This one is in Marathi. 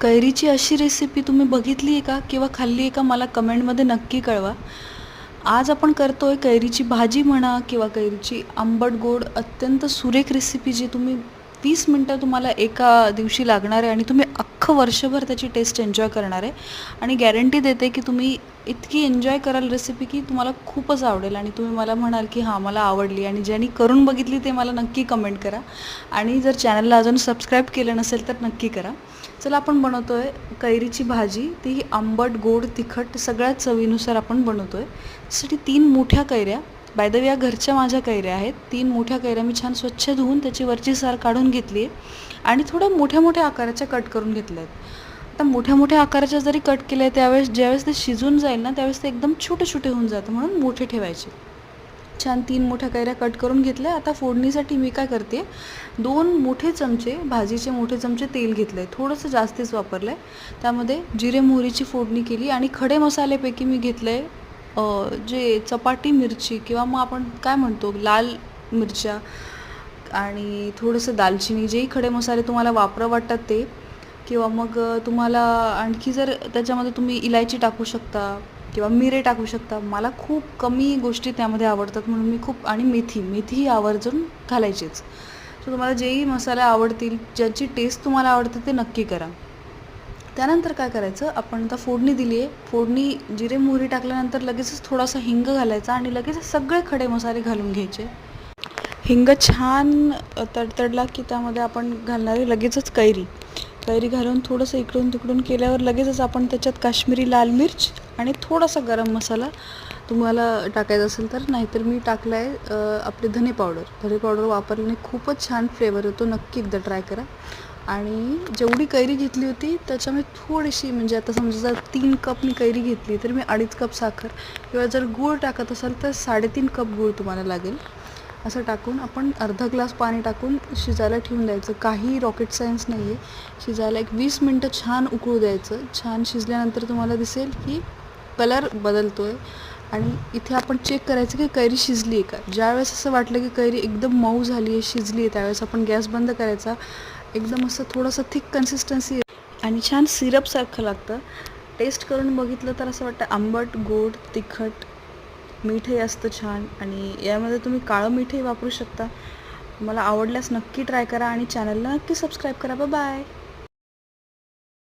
कैरीची अशी रेसिपी तुम्ही बघितली आहे का किंवा खाल्ली आहे का मला कमेंटमध्ये नक्की कळवा. आज आपण करतोय कैरीची भाजी म्हणा किंवा कैरीची आंबट गोड अत्यंत सुरेख रेसिपी जी तुम्ही 20 मिनटं तुम्हाला एका दिवशी लागणार आहे आणि तुम्ही अख्खं वर्षभर त्याची टेस्ट एन्जॉय करणार आहे आणि गॅरंटी देते की तुम्ही इतकी एन्जॉय कराल रेसिपी की तुम्हाला खूपच आवडेल आणि तुम्ही मला म्हणाल की हां मला आवडली आणि ज्यांनी करून बघितली ते मला नक्की कमेंट करा आणि जर चॅनलला अजून सबस्क्राईब केलं नसेल तर नक्की करा. चला आपण बनवतोय कैरीची भाजी, तीही आंबट गोड तिखट सगळ्या चवीनुसार आपण बनवतोय. त्यासाठी 3 मोठ्या कैऱ्या, बाय द वे या घरच्या माझ्या कैऱ्या आहेत. 3 मोठ्या कैऱ्या मी छान स्वच्छ धुवून त्याची वरची साल काढून घेतली आहे आणि थोड्या मोठ्या मोठ्या आकाराच्या कट करून घेतल्या आहेत. आता मोठ्या मोठ्या आकाराच्या जरी कट केल्या त्यावेळेस ज्यावेळेस ते शिजून जाईल ना त्यावेळेस ते एकदम छोटे छोटे होऊन जातं, म्हणून मोठे ठेवायचे. छान 3 मोठ्या कैऱ्या कट करून घेतल्या. आता फोडणीसाठी मी काय करते, 2 मोठे चमचे भाजीचे मोठे चमचे तेल घेतलं आहे, थोडंसं जास्तीच वापरलं आहे. त्यामध्ये जिरे मोहरीची फोडणी केली आणि खडे मसाल्यापैकी मी घेतलं आहे जे चपाटी मिरची किंवा मग आपण काय म्हणतो लाल मिरच्या आणि थोडंसं दालचिनी, जेही खडे मसाले तुम्हाला वापरा वाटतात ते, किंवा मग तुम्हाला आणखी जर त्याच्यामध्ये तुम्ही इलायची टाकू शकता किंवा मिरे टाकू शकता. मला खूप कमी गोष्टी त्यामध्ये आवडतात म्हणून मी खूप, आणि मेथीही आवर्जून घालायचीच. सो तुम्हाला जेही मसाले आवडतील, ज्याची टेस्ट तुम्हाला आवडते ते नक्की करा. त्यानंतर काय करायचं, आपण आता फोडणी दिली आहे, फोडणी जिरे मोहरी टाकल्यानंतर लगेचच थोडासा हिंग घालायचा आणि लगेच सगळे खडे मसाले घालून घ्यायचे. हिंग छान तडतडला की त्यामध्ये आपण घालणारे लगेचच कैरी घालून थोडंसं इकडून तिकडून केल्यावर लगेचच आपण त्याच्यात काश्मीरी लाल मिर्च आणि थोडासा गरम मसाला तुम्हाला टाकायचा असेल तर, नाहीतर मी टाकला आहे आपले धने पावडर वापरल्याने खूपच छान फ्लेवर येतो. नक्की एकदा ट्राय करा. आणि जेवढी कैरी घेतली होती त्याच्यामध्ये थोडीशी, म्हणजे आता समजा जर 3 कप मी कैरी घेतली तर मी 2.5 कप साखर, किंवा जर गूळ टाकत असाल तर 3.5 कप गूळ तुम्हाला लागेल. असं टाकून आपण अर्धा ग्लास पाणी टाकून शिजायला ठेवून द्यायचं. काही रॉकेट सायन्स नाही आहे. शिजायला एक 20 मिनटं छान उकळू द्यायचं. छान शिजल्यानंतर तुम्हाला दिसेल की कलर बदलतो आहे आणि इथे आपण चेक करायचं की कैरी शिजली आहे का. ज्यावेळेस असं वाटलं की कैरी एकदम मऊ झाली आहे, शिजली आहे, त्यावेळेस आपण गॅस बंद करायचा. एकदम असं थोडंसं थिक कन्सिस्टन्सी आणि छान सिरपसारखं लागतं. टेस्ट करून बघितलं तर असं वाटतं आंबट गोड तिखट, मीठही असतं छान, आणि यामध्ये तुम्ही काळं मीठही वापरू शकता. मला आवडल्यास नक्की ट्राय करा आणि चॅनलला नक्की सबस्क्राईब करा. बाय.